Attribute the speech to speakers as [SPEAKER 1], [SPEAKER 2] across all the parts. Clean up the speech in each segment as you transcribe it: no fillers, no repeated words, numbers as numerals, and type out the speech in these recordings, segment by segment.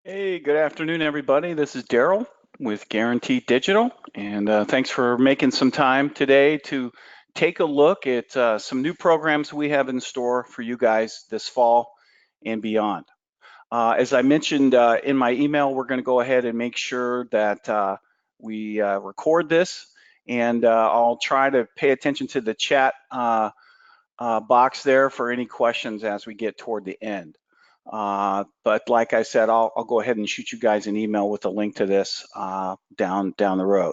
[SPEAKER 1] Hey, good afternoon, everybody. This is Daryl with Guaranteed Digital, and thanks for making some time today to take a look at some new programs we have in store for you guys this fall and beyond. As I mentioned in my email, we're going to go ahead and make sure that we record this, and I'll try to pay attention to the chat box there for any questions as we get toward the end. But like I said, I'll go ahead and shoot you guys an email with a link to this down the road.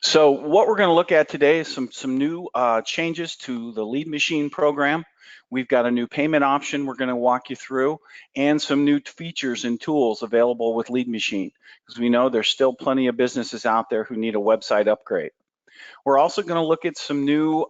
[SPEAKER 1] So what we're going to look at today is some new changes to the Lead Machine program. We've got a new payment option we're going to walk you through, and some new features and tools available with Lead Machine, because we know there's still plenty of businesses out there who need a website upgrade. We're also going to look at some new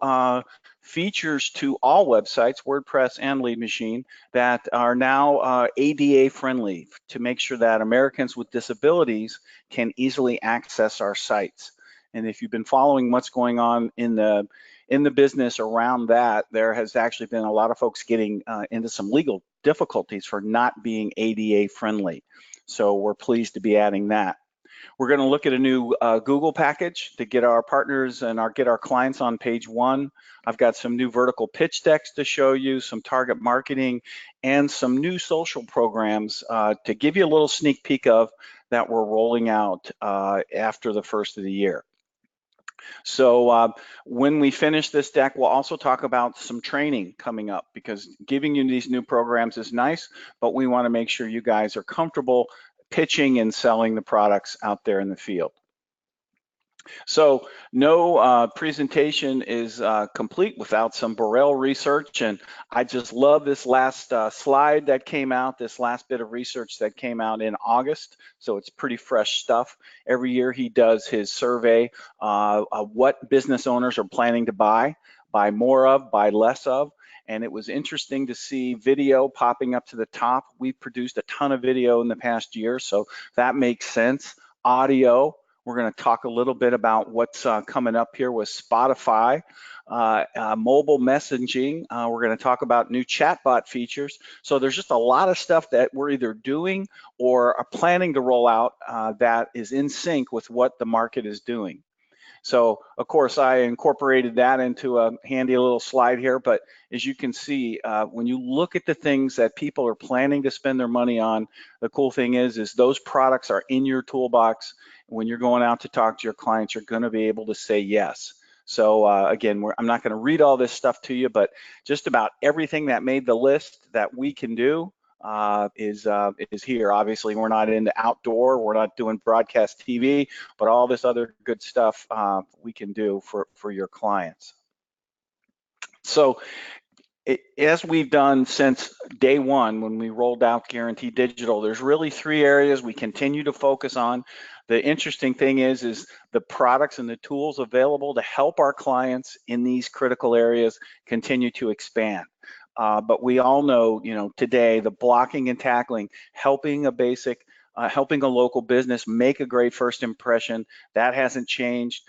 [SPEAKER 1] features to all websites, WordPress and Lead Machine, that are now ADA friendly to make sure that Americans with disabilities can easily access our sites. And if you've been following what's going on in the business around that, there has actually been a lot of folks getting into some legal difficulties for not being ADA friendly. So we're pleased to be adding that. We're going to look at a new Google package to get our partners and get our clients on page one. I've got some new vertical pitch decks to show you, some target marketing, and some new social programs to give you a little sneak peek of that we're rolling out after the first of the year. So when we finish this deck, we'll also talk about some training coming up, because giving you these new programs is nice, but we want to make sure you guys are comfortable pitching and selling the products out there in the field. So no presentation is complete without some Borrell research, and I just love this last slide that came out, this last bit of research that came out in August, so it's pretty fresh stuff. Every year he does his survey of what business owners are planning to buy more of, buy less of, and it was interesting to see video popping up to the top. We've produced a ton of video in the past year, so that makes sense. Audio. We're going to talk a little bit about what's coming up here with Spotify, mobile messaging. We're going to talk about new chatbot features. So there's just a lot of stuff that we're either doing or are planning to roll out that is in sync with what the market is doing. So of course I incorporated that into a handy little slide here, but as you can see, when you look at the things that people are planning to spend their money on, the cool thing is those products are in your toolbox. When you're going out to talk to your clients, you're going to be able to say yes. So again, I'm not going to read all this stuff to you, but just about everything that made the list that we can do is here. Obviously, we're not into outdoor, we're not doing broadcast TV, but all this other good stuff we can do for your clients. So as we've done since day one when we rolled out Guaranteed Digital, there's really three areas we continue to focus on. The interesting thing is the products and the tools available to help our clients in these critical areas continue to expand. But we all know, today the blocking and tackling, helping a local business make a great first impression, that hasn't changed.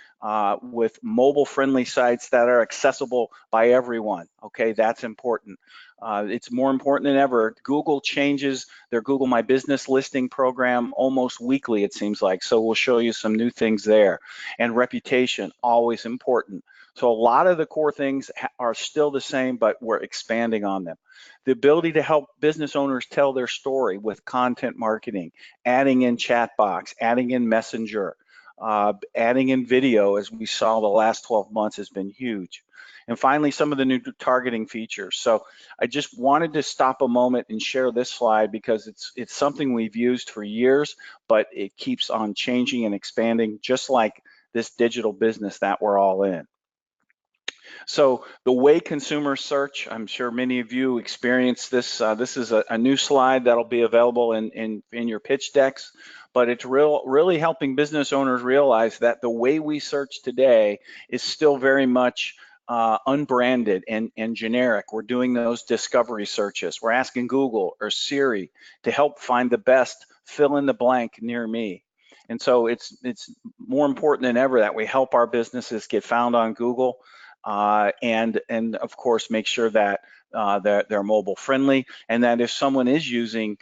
[SPEAKER 1] With mobile-friendly sites that are accessible by everyone, okay, that's important. It's more important than ever. Google changes their Google My Business listing program almost weekly, it seems like, so we'll show you some new things there. And reputation, always important. So a lot of the core things are still the same, but we're expanding on them. The ability to help business owners tell their story with content marketing, adding in chat box, adding in messenger, adding in video, as we saw the last 12 months, has been huge. And finally, some of the new targeting features. So I just wanted to stop a moment and share this slide because it's something we've used for years, but it keeps on changing and expanding, just like this digital business that we're all in. So the way consumers search, I'm sure many of you experience this. This is a new slide that'll be available in your pitch decks, but it's really helping business owners realize that the way we search today is still very much unbranded and generic. We're doing those discovery searches. We're asking Google or Siri to help find the best fill in the blank near me. And so it's more important than ever that we help our businesses get found on Google. And of course make sure that they're mobile friendly, and that if someone is using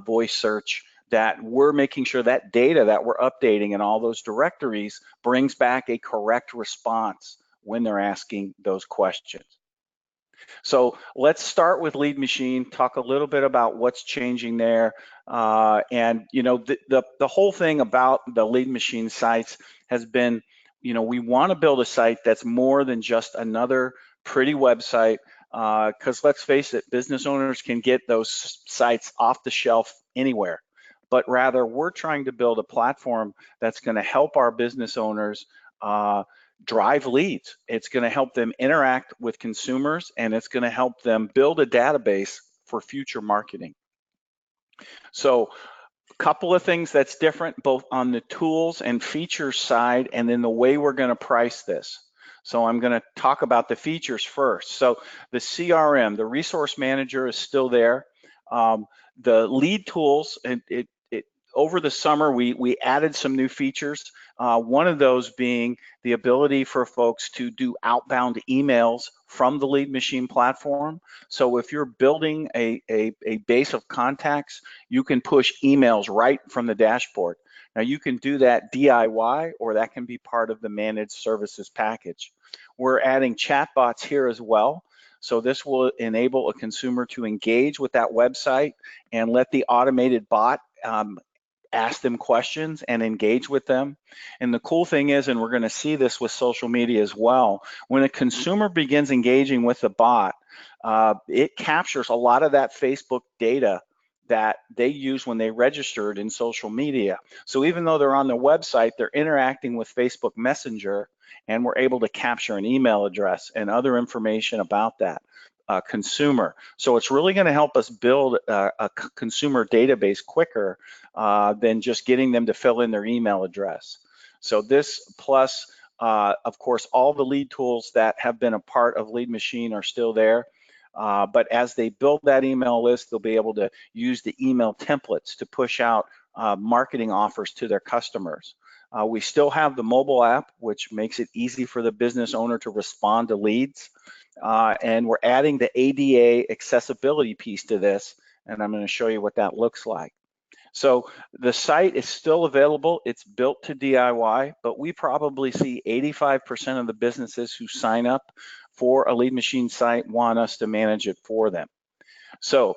[SPEAKER 1] voice search, that we're making sure that data that we're updating in all those directories brings back a correct response when they're asking those questions. So let's start with Lead Machine, talk a little bit about what's changing there. And the whole thing about the Lead Machine sites has been, we want to build a site that's more than just another pretty website, because let's face it, business owners can get those sites off the shelf anywhere. But rather, we're trying to build a platform that's going to help our business owners drive leads. It's going to help them interact with consumers, and it's going to help them build a database for future marketing. So a couple of things that's different both on the tools and features side, and then the way we're going to price this. So I'm going to talk about the features first. So the CRM, the resource manager, is still there. The lead tools, over the summer, we added some new features. One of those being the ability for folks to do outbound emails from the Lead Machine platform. So if you're building a base of contacts, you can push emails right from the dashboard. Now you can do that DIY, or that can be part of the managed services package. We're adding chatbots here as well. So this will enable a consumer to engage with that website and let the automated bot ask them questions and engage with them. And the cool thing is, and we're going to see this with social media as well, when a consumer begins engaging with the bot, it captures a lot of that Facebook data that they use when they registered in social media. So even though they're on the website, they're interacting with Facebook Messenger, and we're able to capture an email address and other information about that consumer. So it's really going to help us build a consumer database quicker than just getting them to fill in their email address. So this plus, of course, all the lead tools that have been a part of Lead Machine are still there. But as they build that email list, they'll be able to use the email templates to push out marketing offers to their customers. We still have the mobile app, which makes it easy for the business owner to respond to leads. And we're adding the ADA accessibility piece to this, and I'm going to show you what that looks like. So the site is still available. It's built to DIY, but we probably see 85% of the businesses who sign up for a Lead Machine site want us to manage it for them. So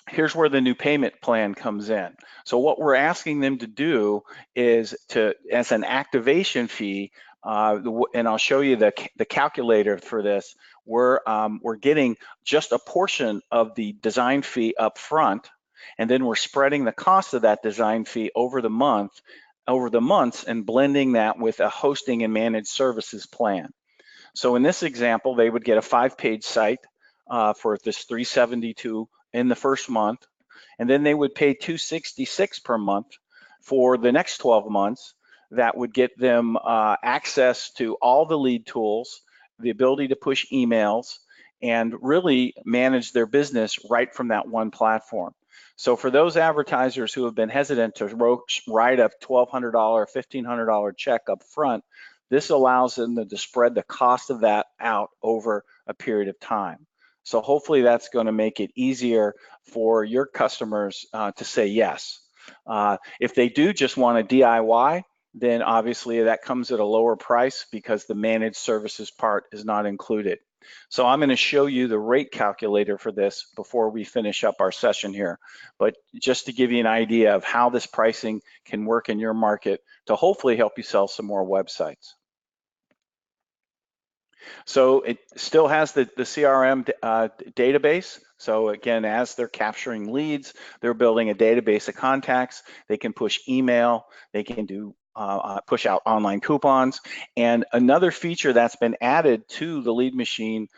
[SPEAKER 1] here's where the new payment plan comes in. So what we're asking them to do is to, as an activation fee, and I'll show you the calculator for this, we're getting just a portion of the design fee up front, and then we're spreading the cost of that design fee over the months, and blending that with a hosting and managed services plan. So in this example, they would get a 5-page site for this $372 in the first month, and then they would pay $266 per month for the next 12 months. That would get them access to all the lead tools, the ability to push emails, and really manage their business right from that one platform. So for those advertisers who have been hesitant to write a $1,200, $1,500 check up front, this allows them to spread the cost of that out over a period of time. So hopefully that's going to make it easier for your customers to say yes. If they do just want a DIY, then obviously that comes at a lower price because the managed services part is not included. So I'm going to show you the rate calculator for this before we finish up our session here. But just to give you an idea of how this pricing can work in your market to hopefully help you sell some more websites. So it still has the CRM database. So again, as they're capturing leads, they're building a database of contacts. They can push email, they can do push out online coupons. And another feature that's been added to the Lead Machine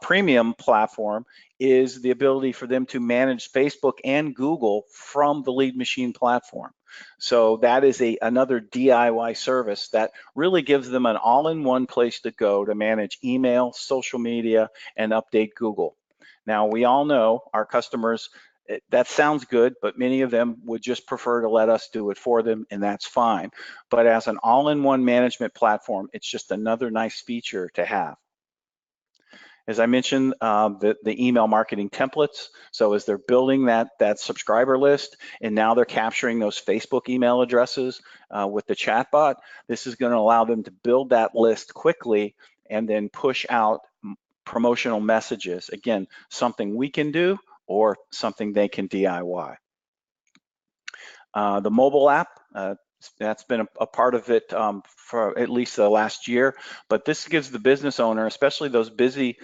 [SPEAKER 1] premium platform is the ability for them to manage Facebook and Google from the Lead Machine platform. So that is another DIY service that really gives them an all-in-one place to go to manage email, social media, and update Google. Now, we all know our customers, that sounds good, but many of them would just prefer to let us do it for them, and that's fine. But as an all-in-one management platform, it's just another nice feature to have. As I mentioned, the email marketing templates. So as they're building that subscriber list, and now they're capturing those Facebook email addresses with the chatbot, this is going to allow them to build that list quickly and then push out promotional messages. Again, something we can do or something they can DIY. The mobile app, that's been a part of it for at least the last year, but this gives the business owner, especially those busy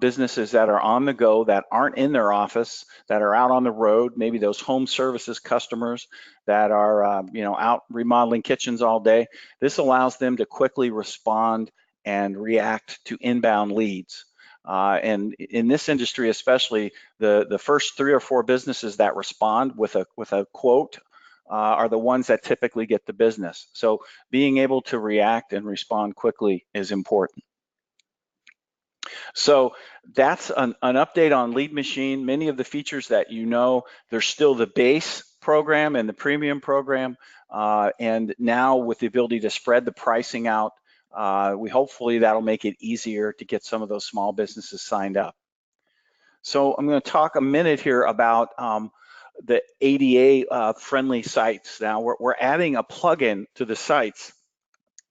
[SPEAKER 1] businesses that are on the go, that aren't in their office, that are out on the road, maybe those home services customers that are out remodeling kitchens all day. This allows them to quickly respond and react to inbound leads. And in this industry, especially, the first 3 or 4 businesses that respond with a quote are the ones that typically get the business. So being able to react and respond quickly is important. So that's an update on Lead Machine. Many of the features that you know, there's still the base program and the premium program. And now with the ability to spread the pricing out, hopefully that'll make it easier to get some of those small businesses signed up. So I'm going to talk a minute here about the ADA friendly sites. Now we're adding a plugin to the sites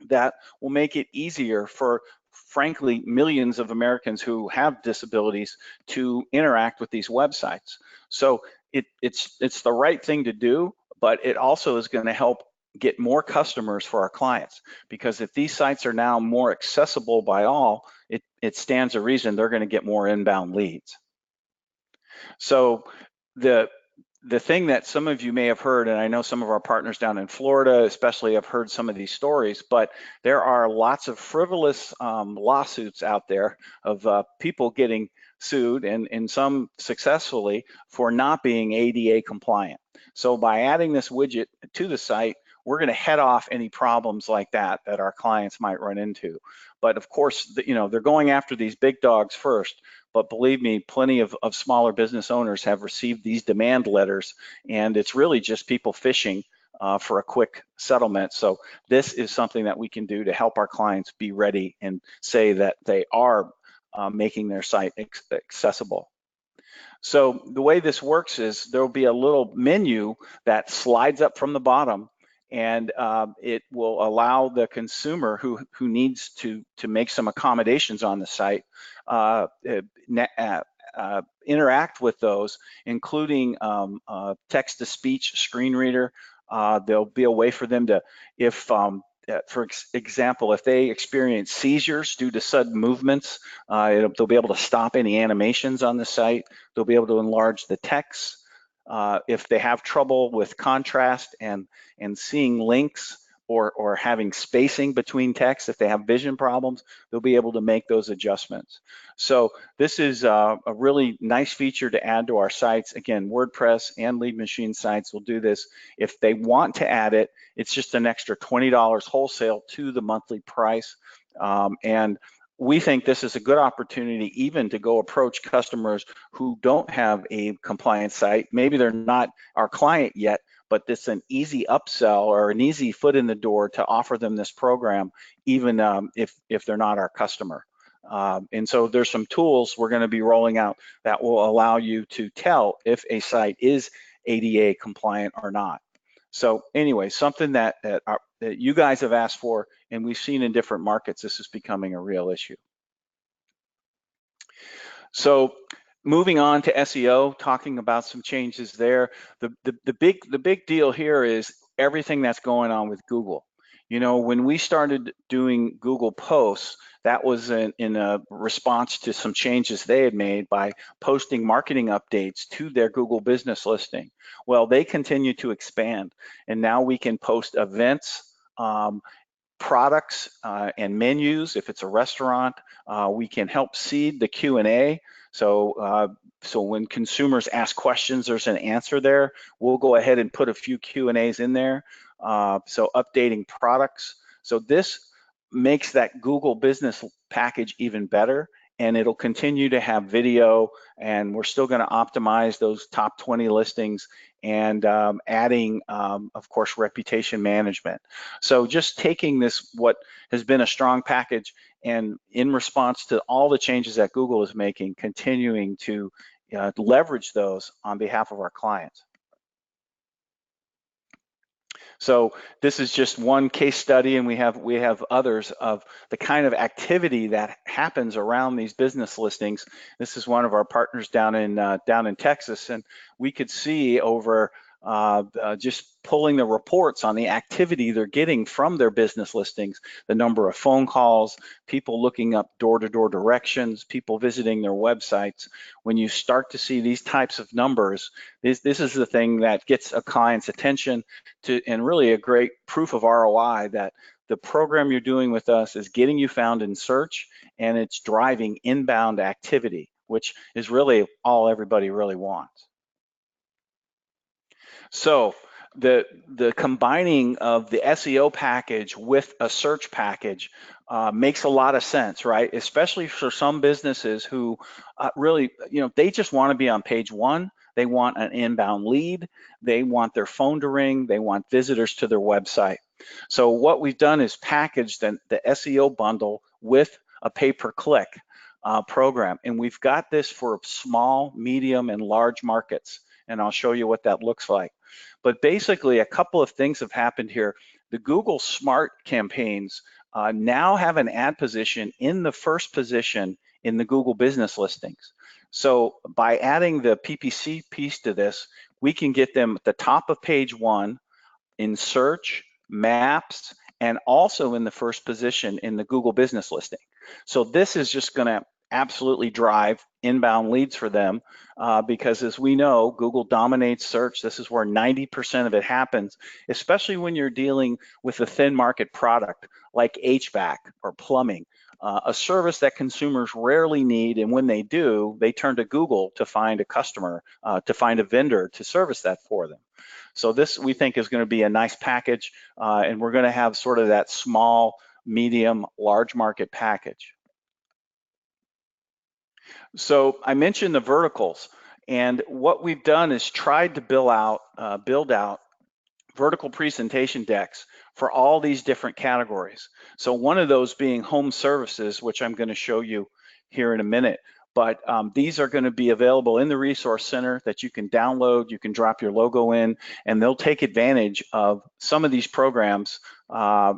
[SPEAKER 1] that will make it easier for, frankly, millions of Americans who have disabilities to interact with these websites. So it's the right thing to do, but it also is going to help get more customers for our clients, because if these sites are now more accessible by all, it stands to reason they're going to get more inbound leads. So the thing that some of you may have heard, and I know some of our partners down in Florida especially have heard some of these stories, but there are lots of frivolous lawsuits out there of people getting sued, and some successfully, for not being ADA compliant. So by adding this widget to the site, we're going to head off any problems like that our clients might run into. But of course, they're going after these big dogs first. But believe me, plenty of smaller business owners have received these demand letters, and it's really just people fishing for a quick settlement. So this is something that we can do to help our clients be ready and say that they are making their site accessible. So the way this works is there will be a little menu that slides up from the bottom, and it will allow the consumer who needs to make some accommodations on the site interact with those, including text-to-speech screen reader. There'll be a way for them to, for example, if they experience seizures due to sudden movements, they'll be able to stop any animations on the site. They'll be able to enlarge the text. If they have trouble with contrast and seeing links or having spacing between text, if they have vision problems, they'll be able to make those adjustments. So this is a really nice feature to add to our sites. Again, WordPress and Lead Machine sites will do this. If they want to add it, it's just an extra $20 wholesale to the monthly price. And we think this is a good opportunity even to go approach customers who don't have a compliant site. Maybe they're not our client yet, but it's an easy upsell or an easy foot in the door to offer them this program, even if they're not our customer. And so there's some tools we're going to be rolling out that will allow you to tell if a site is ADA compliant or not. So anyway, something that you guys have asked for, and we've seen in different markets, this is becoming a real issue. So moving on to SEO, talking about some changes there. The big deal here is everything that's going on with Google. When we started doing Google posts, that was in a response to some changes they had made by posting marketing updates to their Google business listing. Well, they continue to expand, and now we can post events, products, and menus. If it's a restaurant, we can help seed the Q&A. So when consumers ask questions, there's an answer there. We'll go ahead and put a few Q&As in there. So updating products. So this makes that Google business package even better, and it'll continue to have video, and we're still going to optimize those top 20 listings and adding, of course, reputation management. So just taking this, what has been a strong package, and in response to all the changes that Google is making, continuing to leverage those on behalf of our clients. So this is just one case study, and we have others of the kind of activity that happens around these business listings. This is one of our partners down in Texas, and we could see over just pulling the reports on the activity they're getting from their business listings, the number of phone calls, people looking up door-to-door directions, people visiting their websites. When you start to see these types of numbers, this is the thing that gets a client's attention and really a great proof of ROI that the program you're doing with us is getting you found in search, and it's driving inbound activity, which is really all everybody really wants. So the combining of the SEO package with a search package makes a lot of sense, right? Especially for some businesses who really, they just want to be on page one. They want an inbound lead. They want their phone to ring. They want visitors to their website. So what we've done is packaged the SEO bundle with a pay-per-click program. And we've got this for small, medium, and large markets. And I'll show you what that looks like. But basically, a couple of things have happened here. The Google Smart campaigns now have an ad position in the first position in the Google business listings. So by adding the PPC piece to this, we can get them at the top of page one in search, maps, and also in the first position in the Google business listing. So this is just going to absolutely drive inbound leads for them because, as we know, Google dominates search. This is where 90% of it happens, especially when you're dealing with a thin market product like HVAC or plumbing, a service that consumers rarely need, and when they do, they turn to Google to find a customer, to find a vendor to service that for them. So this, we think, is going to be a nice package, and we're going to have sort of that small, medium, large market package. So I mentioned the verticals, and what we've done is tried to build out vertical presentation decks for all these different categories. So one of those being home services, which I'm going to show you here in a minute. But these are going to be available in the Resource Center that you can download. You can drop your logo in, and they'll take advantage of some of these programs,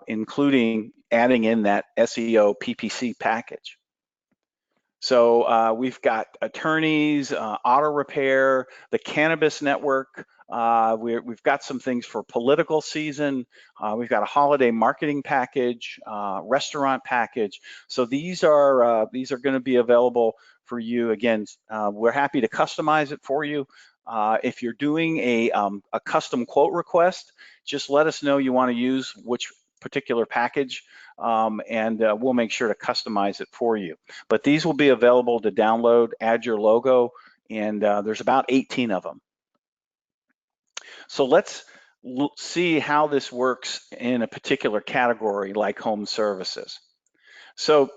[SPEAKER 1] including adding in that SEO PPC package. So we've got attorneys, auto repair, the cannabis network. We've got some things for political season. We've got a holiday marketing package, restaurant package. So these are going to be available for you. Again, we're happy to customize it for you. If you're doing a custom quote request, just let us know you want to use which particular package, and we'll make sure to customize it for you. But these will be available to download, add your logo, and there's about 18 of them. So let's see how this works in a particular category like home services. So,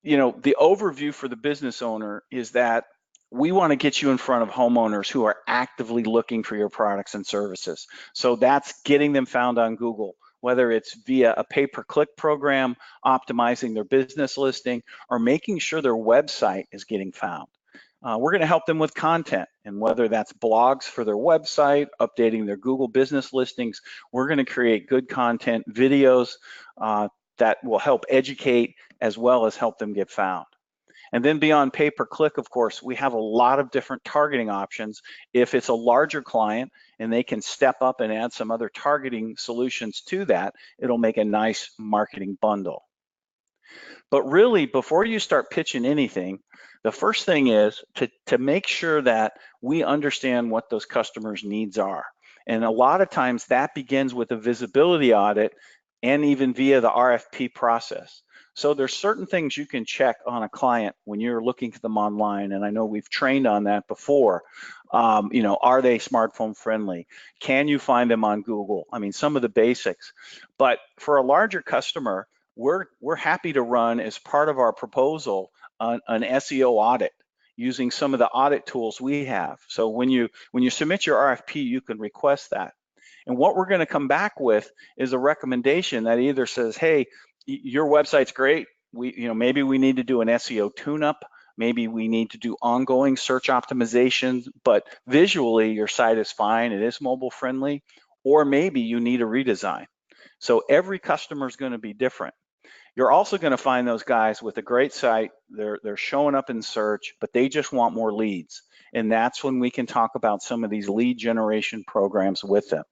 [SPEAKER 1] the overview for the business owner is that we want to get you in front of homeowners who are actively looking for your products and services. So that's getting them found on Google, whether it's via a pay-per-click program, optimizing their business listing, or making sure their website is getting found. We're going to help them with content, and whether that's blogs for their website, updating their Google business listings, we're going to create good content, videos that will help educate as well as help them get found. And then beyond pay-per-click, of course, we have a lot of different targeting options. If it's a larger client and they can step up and add some other targeting solutions to that, it'll make a nice marketing bundle. But really, before you start pitching anything, the first thing is to make sure that we understand what those customers' needs are. And a lot of times that begins with a visibility audit and even via the RFP process. So there's certain things you can check on a client when you're looking at them online, and I know we've trained on that before. Are they smartphone friendly? Can you find them on Google? I mean, some of the basics. But for a larger customer, we're happy to run, as part of our proposal, an SEO audit using some of the audit tools we have. So when you submit your RFP, you can request that. And what we're going to come back with is a recommendation that either says, hey, your website's great, maybe we need to do an SEO tune-up. Maybe we need to do ongoing search optimization, but visually your site is fine. It is mobile friendly, or maybe you need a redesign. So every customer is going to be different. You're also going to find those guys with a great site. They're showing up in search, but they just want more leads. And that's when we can talk about some of these lead generation programs with them.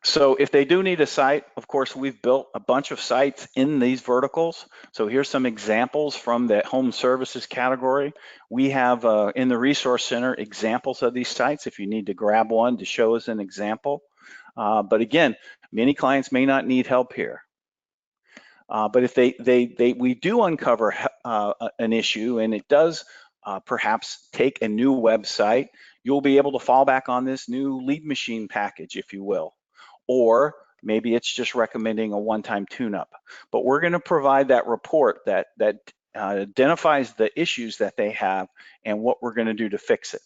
[SPEAKER 1] So if they do need a site, of course, we've built a bunch of sites in these verticals. So here's some examples from the home services category. We have in the Resource Center examples of these sites if you need to grab one to show us an example. But again, many clients may not need help here. But if we do uncover an issue and it does perhaps take a new website, you'll be able to fall back on this new lead machine package, if you will. Or maybe it's just recommending a one-time tune-up. But we're going to provide that report that identifies the issues that they have and what we're going to do to fix it.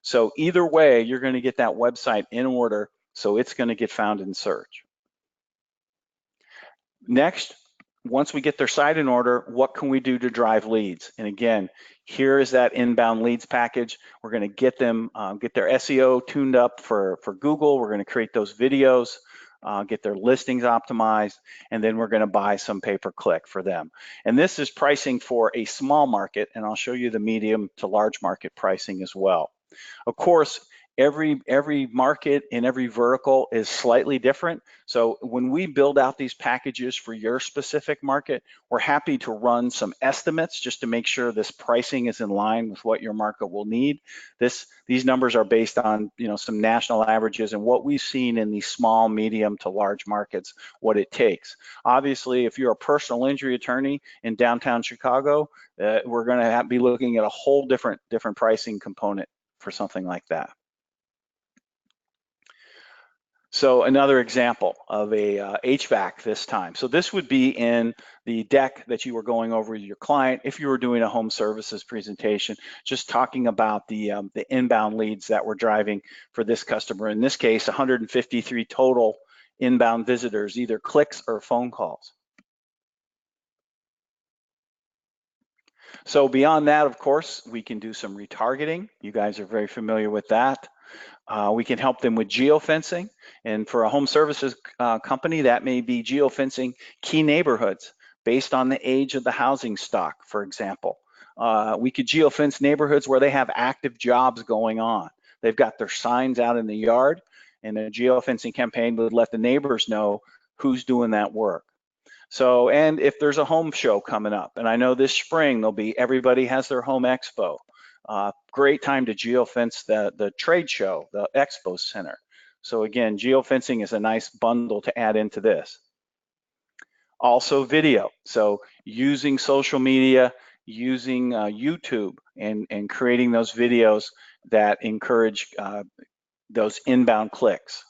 [SPEAKER 1] So either way, you're going to get that website in order, so it's going to get found in search. Next, once we get their site in order, what can we do to drive leads? And again, here is that inbound leads package. We're going to get them, get their SEO tuned up for Google. We're going to create those videos, get their listings optimized, and then we're going to buy some pay-per-click for them. And this is pricing for a small market, and I'll show you the medium to large market pricing as well. Of course, every market in every vertical is slightly different. So when we build out these packages for your specific market, we're happy to run some estimates just to make sure this pricing is in line with what your market will need. These numbers are based on some national averages and what we've seen in these small, medium to large markets, what it takes. Obviously, if you're a personal injury attorney in downtown Chicago, we're going to be looking at a whole different pricing component for something like that. So another example of a HVAC this time. So this would be in the deck that you were going over with your client if you were doing a home services presentation, just talking about the inbound leads that we're driving for this customer. In this case, 153 total inbound visitors, either clicks or phone calls. So beyond that, of course, we can do some retargeting. You guys are very familiar with that. We can help them with geofencing, and for a home services company, that may be geofencing key neighborhoods based on the age of the housing stock, for example. We could geofence neighborhoods where they have active jobs going on. They've got their signs out in the yard, and a geofencing campaign would let the neighbors know who's doing that work. So, and if there's a home show coming up, and I know this spring everybody has their home expo. Great time to geofence the trade show, the expo center. So again, geofencing is a nice bundle to add into this. Also video, so using social media, using YouTube and creating those videos that encourage those inbound clicks.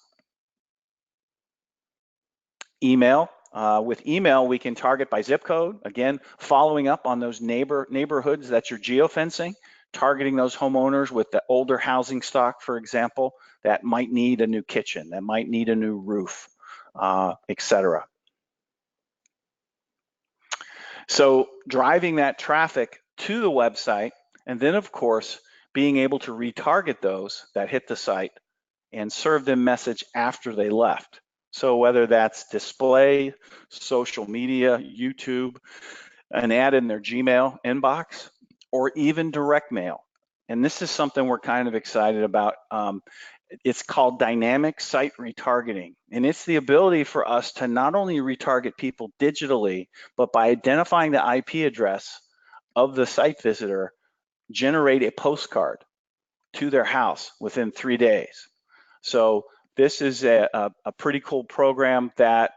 [SPEAKER 1] Email. With email, we can target by zip code, again, following up on those neighborhoods that you're geofencing, targeting those homeowners with the older housing stock, for example, that might need a new kitchen, that might need a new roof, etc. So driving that traffic to the website, and then of course, being able to retarget those that hit the site and serve them message after they left. So whether that's display, social media, YouTube, an ad in their Gmail inbox, or even direct mail. And this is something we're kind of excited about. It's called dynamic site retargeting. And it's the ability for us to not only retarget people digitally, but by identifying the IP address of the site visitor, generate a postcard to their house within 3 days. So this is a pretty cool program that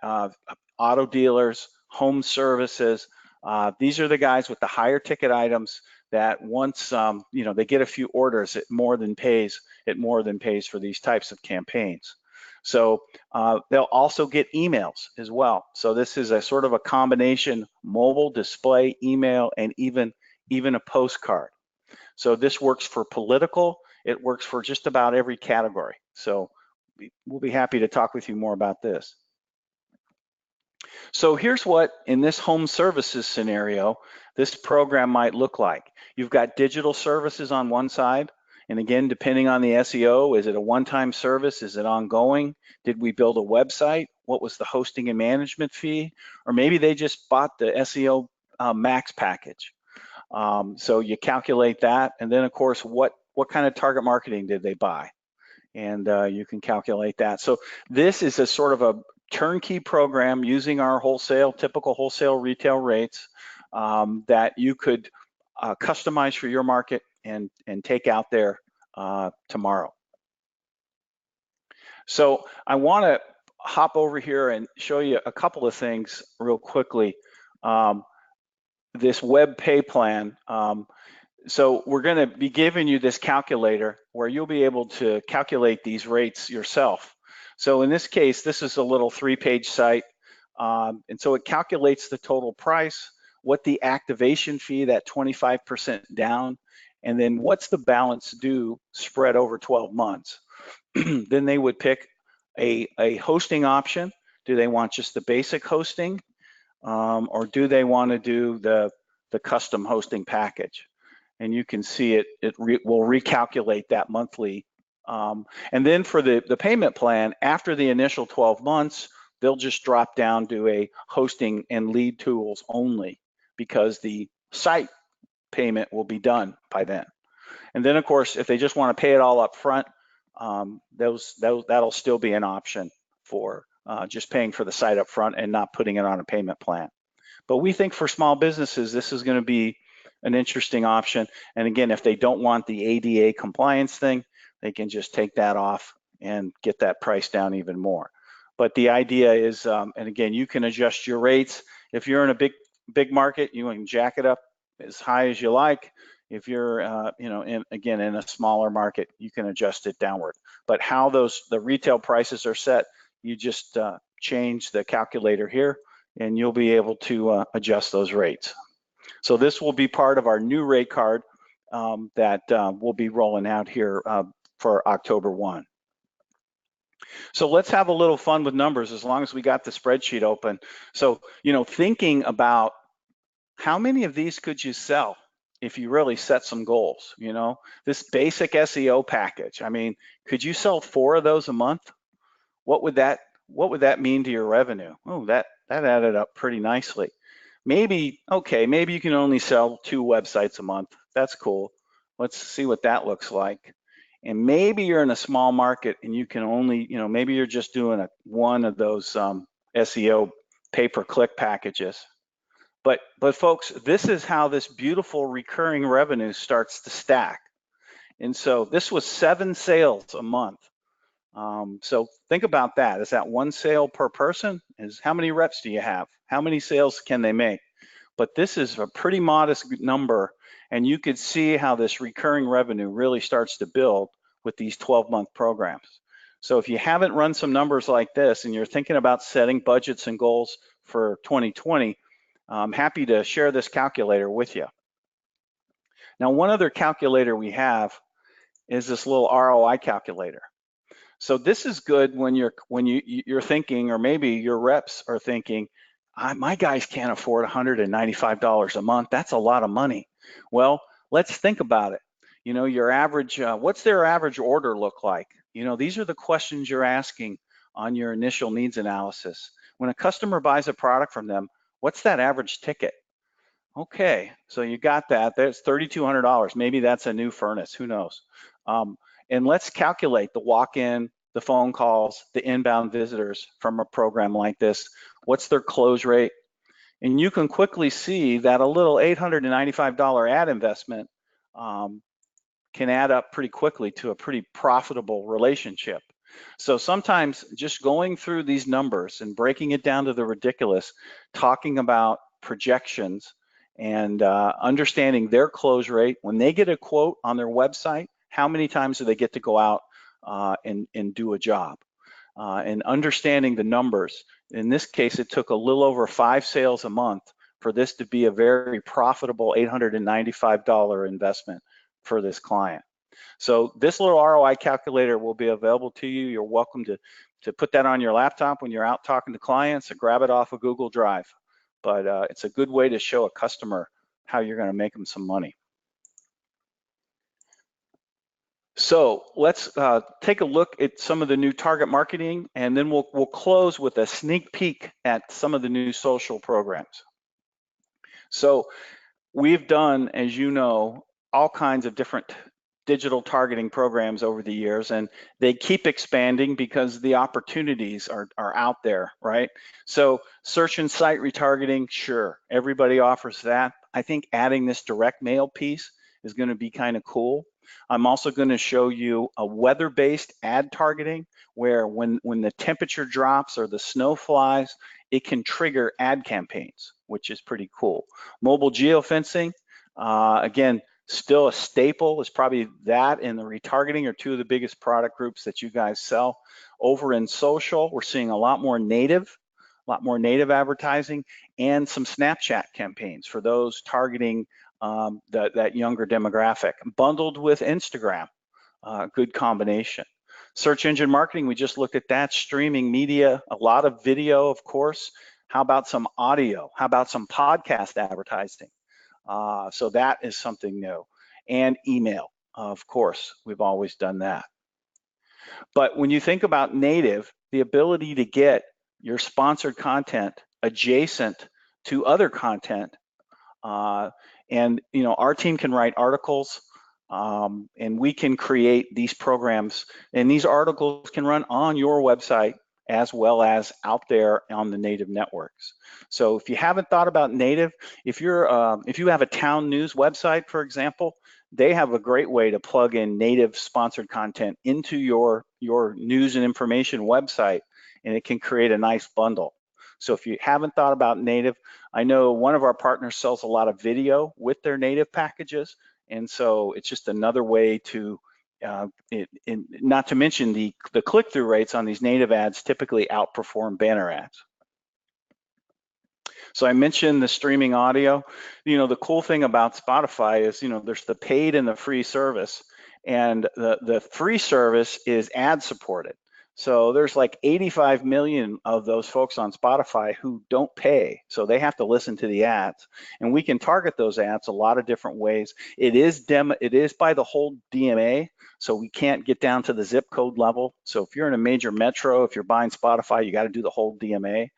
[SPEAKER 1] auto dealers, home services, these are the guys with the higher ticket items that once they get a few orders, it more than pays for these types of campaigns. So they'll also get emails as well. So this is a sort of a combination: mobile, display, email, and even a postcard. So this works for political. It works for just about every category. So we'll be happy to talk with you more about this. So here's what, in this home services scenario, this program might look like. You've got digital services on one side. And again, depending on the SEO, is it a one-time service? Is it ongoing? Did we build a website? What was the hosting and management fee? Or maybe they just bought the SEO Max package. So you calculate that. And then of course, what kind of target marketing did they buy? And you can calculate that. So this is a sort of a turnkey program using our typical wholesale retail rates that you could customize for your market and take out there tomorrow. So I want to hop over here and show you a couple of things real quickly. This web pay plan. So we're going to be giving you this calculator where you'll be able to calculate these rates yourself. So in this case, this is a little 3-page site. And so it calculates the total price, what the activation fee, that 25% down, and then what's the balance due spread over 12 months. Then they would pick a hosting option. Do they want just the basic hosting? Or do they want to do the custom hosting package? And you can see it will recalculate that monthly. And then for the payment plan, after the initial 12 months, they'll just drop down to a hosting and lead tools only because the site payment will be done by then. And then of course, if they just want to pay it all up front, that'll still be an option for just paying for the site up front and not putting it on a payment plan. But we think for small businesses, this is going to be an interesting option. And again, if they don't want the ADA compliance thing, they can just take that off and get that price down even more. But the idea is, and again, you can adjust your rates. If you're in a big market, you can jack it up as high as you like. If you're, in a smaller market, you can adjust it downward. But how the retail prices are set, you just change the calculator here, and you'll be able to adjust those rates. So this will be part of our new rate card that we'll be rolling out here for October 1. So let's have a little fun with numbers as long as we got the spreadsheet open. So, thinking about how many of these could you sell if you really set some goals, this basic SEO package. I mean, could you sell 4 of those a month? What would that mean to your revenue? Oh, that added up pretty nicely. Maybe you can only sell 2 websites a month. That's cool. Let's see what that looks like. And maybe you're in a small market and you can only, maybe you're just doing one of those SEO pay-per-click packages. But folks, this is how this beautiful recurring revenue starts to stack. And so this was 7 sales a month. So think about that. Is that 1 sale per person? How many reps do you have? How many sales can they make? But this is a pretty modest number, and you could see how this recurring revenue really starts to build with these 12-month programs. So if you haven't run some numbers like this and you're thinking about setting budgets and goals for 2020, I'm happy to share this calculator with you. Now, one other calculator we have is this little ROI calculator. So this is good when you're thinking, or maybe your reps are thinking, my guys can't afford $195 a month. That's a lot of money. Well, let's think about it. Your average, what's their average order look like? These are the questions you're asking on your initial needs analysis. When a customer buys a product from them, what's that average ticket? Okay, so you got that. That's $3,200. Maybe that's a new furnace. Who knows? And let's calculate the walk-in, the phone calls, the inbound visitors from a program like this. What's their close rate? And you can quickly see that a little $895 ad investment can add up pretty quickly to a pretty profitable relationship. So sometimes just going through these numbers and breaking it down to the ridiculous, talking about projections and understanding their close rate, when they get a quote on their website, how many times do they get to go out and do a job? And understanding the numbers. In this case, it took a little over 5 sales a month for this to be a very profitable $895 investment for this client. So this little ROI calculator will be available to you. You're welcome to to put that on your laptop when you're out talking to clients, or grab it off of Google Drive. But it's a good way to show a customer how you're going to make them some money. So let's take a look at some of the new target marketing, and then we'll close with a sneak peek at some of the new social programs. So we've done, as you know, all kinds of different digital targeting programs over the years, and they keep expanding because the opportunities are out there, right? So search and site retargeting, sure, everybody offers that. I think adding this direct mail piece is going to be kind of cool. I'm also going to show you a weather-based ad targeting, where when the temperature drops or the snow flies, it can trigger ad campaigns, which is pretty cool. Mobile geofencing, again, still a staple. Is probably that and the retargeting are two of the biggest product groups that you guys sell. Over in social, we're seeing a lot more native advertising, and some Snapchat campaigns for those targeting that younger demographic, bundled with Instagram. Good combination. Search engine marketing, we just looked at that. Streaming media, a lot of video, of course. How about some audio? How about some podcast advertising? So that is something new. And email, of course, we've always done that. But when you think about native, the ability to get your sponsored content adjacent to other content, and our team can write articles, and we can create these programs, and these articles can run on your website as well as out there on the native networks. So if you haven't thought about native, if you have a town news website, for example, they have a great way to plug in native sponsored content into your news and information website, and it can create a nice bundle. So if you haven't thought about native, I know one of our partners sells a lot of video with their native packages, and so it's just another way to, not to mention the click-through rates on these native ads typically outperform banner ads. So I mentioned the streaming audio. The cool thing about Spotify is, there's the paid and the free service, and the free service is ad supported. So there's like 85 million of those folks on Spotify who don't pay, so they have to listen to the ads, and we can target those ads a lot of different ways. It is by the whole DMA, so we can't get down to the zip code level. So if you're in a major metro, if you're buying Spotify, you got to do the whole DMA.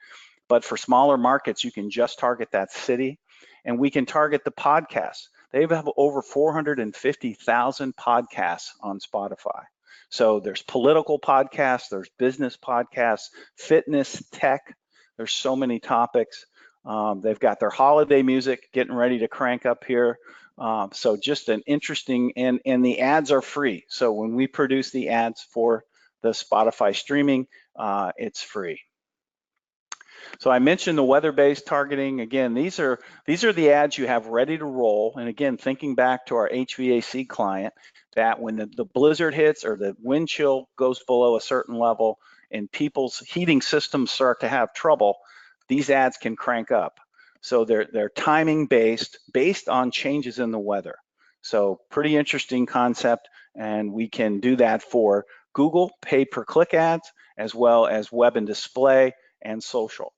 [SPEAKER 1] But for smaller markets, you can just target that city, and we can target the podcasts. They have over 450,000 podcasts on Spotify. So there's political podcasts, there's business podcasts, fitness, tech. There's so many topics. They've got their holiday music getting ready to crank up here. So just an interesting, and the ads are free. So when we produce the ads for the Spotify streaming, it's free. So I mentioned the weather-based targeting. Again, these are the ads you have ready to roll. And again, thinking back to our HVAC client, that when the blizzard hits or the wind chill goes below a certain level and people's heating systems start to have trouble, these ads can crank up. So they're timing based on changes in the weather. So pretty interesting concept, and we can do that for Google pay-per-click ads, as well as web and display and social.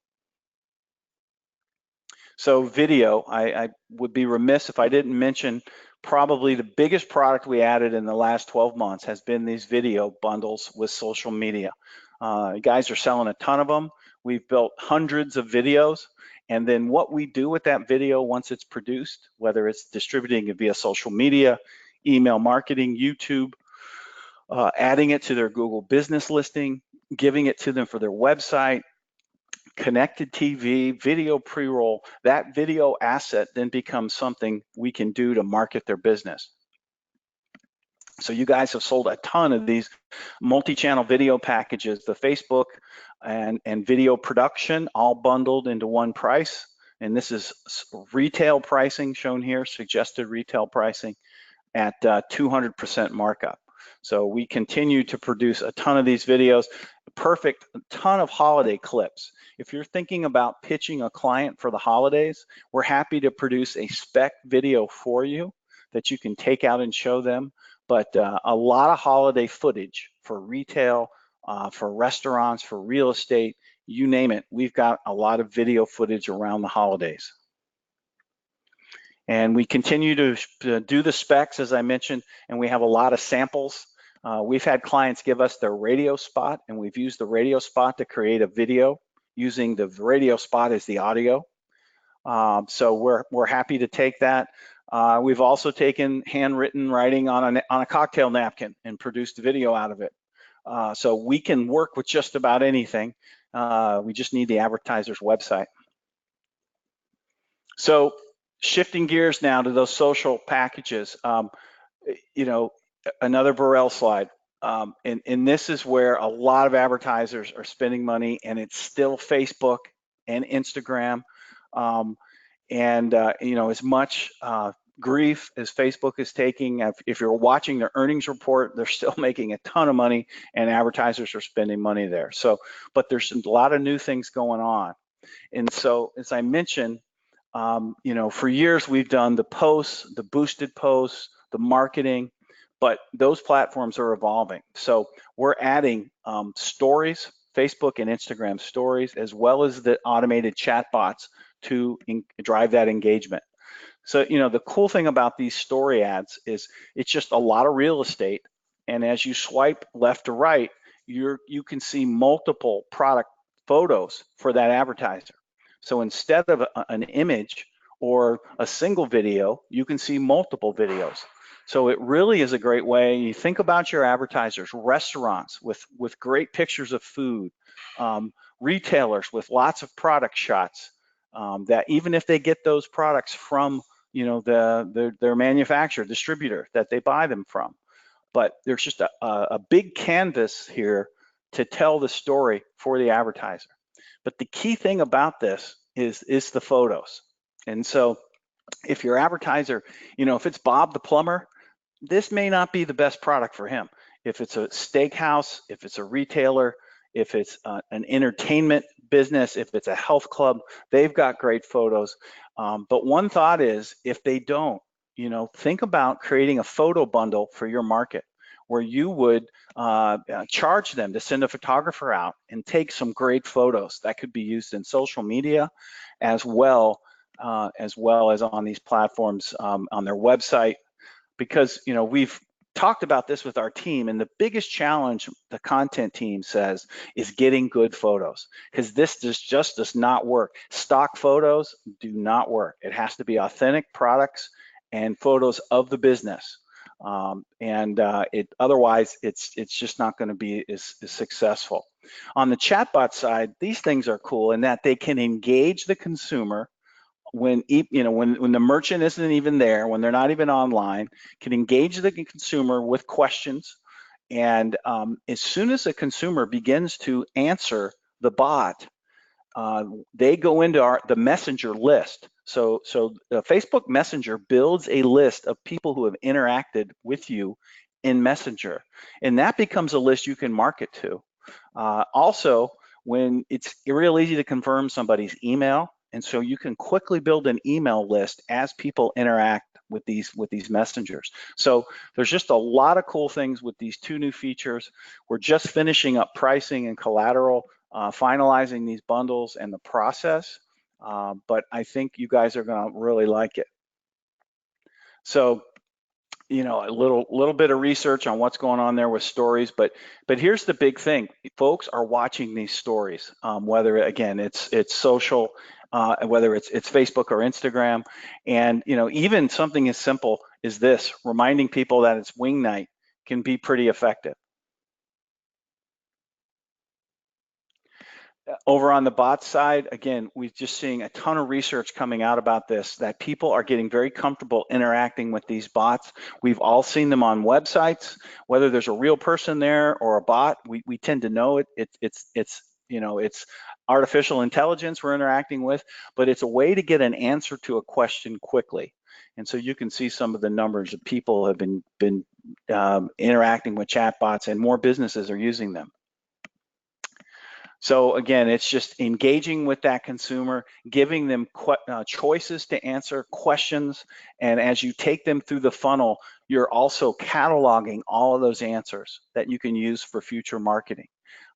[SPEAKER 1] So video, I would be remiss if I didn't mention probably the biggest product we added in the last 12 months has been these video bundles with social media. You guys are selling a ton of them. We've built hundreds of videos, and then what we do with that video once it's produced, whether it's distributing it via social media, email marketing, YouTube, adding it to their Google business listing, giving it to them for their website, connected TV, video pre-roll, that video asset then becomes something we can do to market their business. So you guys have sold a ton of these multi-channel video packages, the Facebook and video production, all bundled into one price. And this is retail pricing shown here, suggested retail pricing at 200% markup. So we continue to produce a ton of these videos, a ton of holiday clips. If you're thinking about pitching a client for the holidays, we're happy to produce a spec video for you that you can take out and show them. But a lot of holiday footage for retail for restaurants, for real estate, you name it. We've got a lot of video footage around the holidays. And we continue to do the specs, as I mentioned, and we have a lot of samples. We've had clients give us their radio spot, and we've used the radio spot to create a video using the radio spot as the audio. So we're happy to take that. We've also taken handwritten writing on a cocktail napkin and produced a video out of it. So we can work with just about anything. We just need the advertiser's website. So shifting gears now to those social packages, another Burrell slide. And this is where a lot of advertisers are spending money, and it's still Facebook and Instagram. As much grief as Facebook is taking, if you're watching their earnings report, they're still making a ton of money, and advertisers are spending money there. So, but there's a lot of new things going on. And so, as I mentioned, for years we've done the posts, the boosted posts, the marketing, but those platforms are evolving. So we're adding stories, Facebook and Instagram stories, as well as the automated chatbots to drive that engagement. So, the cool thing about these story ads is it's just a lot of real estate. And as you swipe left to right, you can see multiple product photos for that advertiser. So instead of an image or a single video, you can see multiple videos. So it really is a great way. You think about your advertisers, restaurants with great pictures of food, retailers with lots of product shots, that even if they get those products from their manufacturer, distributor that they buy them from. But there's just a big canvas here to tell the story for the advertiser. But the key thing about this is the photos. And so if your advertiser, if it's Bob the plumber, this may not be the best product for him. If it's a steakhouse, if it's a retailer, if it's an entertainment business, if it's a health club, they've got great photos. But one thought is, if they don't, think about creating a photo bundle for your market where you would charge them to send a photographer out and take some great photos that could be used in social media as well as on these platforms on their website. Because we've talked about this with our team, and the biggest challenge the content team says is getting good photos, because this just does not work. Stock photos do not work. It has to be authentic products and photos of the business, otherwise it's just not going to be as successful. On the chatbot side, these things are cool in that they can engage the consumer when the merchant isn't even there, when they're not even online, can engage the consumer with questions. And as soon as the consumer begins to answer the bot, they go into the messenger list. So Facebook Messenger builds a list of people who have interacted with you in Messenger, and that becomes a list you can market to. Also, when it's real easy to confirm somebody's email, and so you can quickly build an email list as people interact with these messengers. So there's just a lot of cool things with these two new features. We're just finishing up pricing and collateral, finalizing these bundles and the process, but I think you guys are going to really like it. So, a little bit of research on what's going on there with stories, but here's the big thing: folks are watching these stories, whether again it's social, whether it's Facebook or Instagram, and even something as simple as this, reminding people that it's wing night, can be pretty effective. Over on the bot side, again, we're just seeing a ton of research coming out about this, that people are getting very comfortable interacting with these bots. We've all seen them on websites, whether there's a real person there or a bot, we tend to know it. It's artificial intelligence we're interacting with, but it's a way to get an answer to a question quickly. And so you can see some of the numbers of people have been interacting with chatbots, and more businesses are using them. So again, it's just engaging with that consumer, giving them choices to answer questions, and as you take them through the funnel, you're also cataloging all of those answers that you can use for future marketing.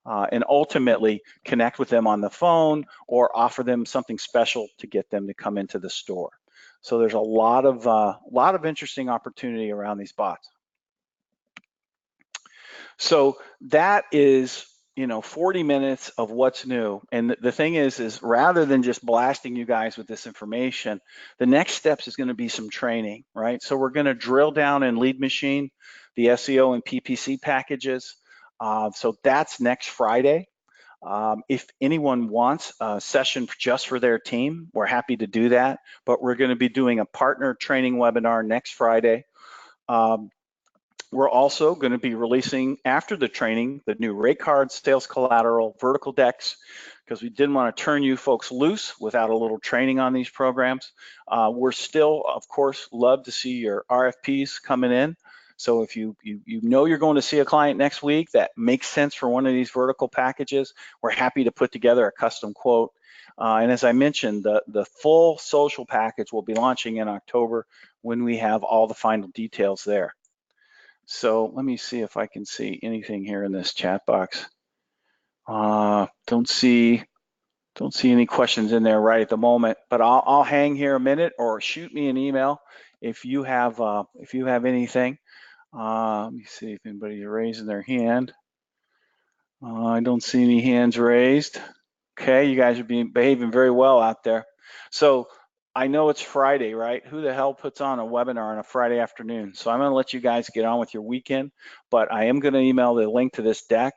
[SPEAKER 1] and ultimately connect with them on the phone or offer them something special to get them to come into the store. So there's a lot of interesting opportunity around these bots. So that is, 40 minutes of what's new. And the thing is rather than just blasting you guys with this information, the next steps is going to be some training, right? So we're going to drill down in Lead Machine, the SEO and PPC packages. So that's next Friday. If anyone wants a session just for their team, we're happy to do that. But we're going to be doing a partner training webinar next Friday. We're also going to be releasing after the training the new rate cards, sales collateral, vertical decks, because we didn't want to turn you folks loose without a little training on these programs. We're still, of course, love to see your RFPs coming in. So if you know you're going to see a client next week that makes sense for one of these vertical packages, we're happy to put together a custom quote. And as I mentioned, the full social package will be launching in October when we have all the final details there. So let me see if I can see anything here in this chat box. Don't see any questions in there right at the moment, but I'll hang here a minute or shoot me an email if you have anything. Let me see if anybody's raising their hand. I don't see any hands raised. Okay, you guys are behaving very well out there. So I know it's Friday, right? Who the hell puts on a webinar on a Friday afternoon? So I'm going to let you guys get on with your weekend, but I am going to email the link to this deck,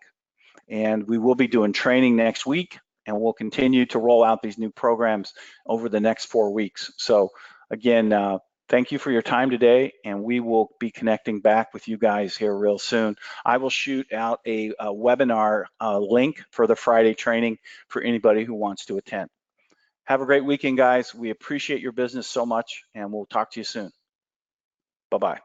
[SPEAKER 1] and we will be doing training next week, and we'll continue to roll out these new programs over the next 4 weeks. So again, thank you for your time today, and we will be connecting back with you guys here real soon. I will shoot out a webinar link for the Friday training for anybody who wants to attend. Have a great weekend, guys. We appreciate your business so much, and we'll talk to you soon. Bye-bye.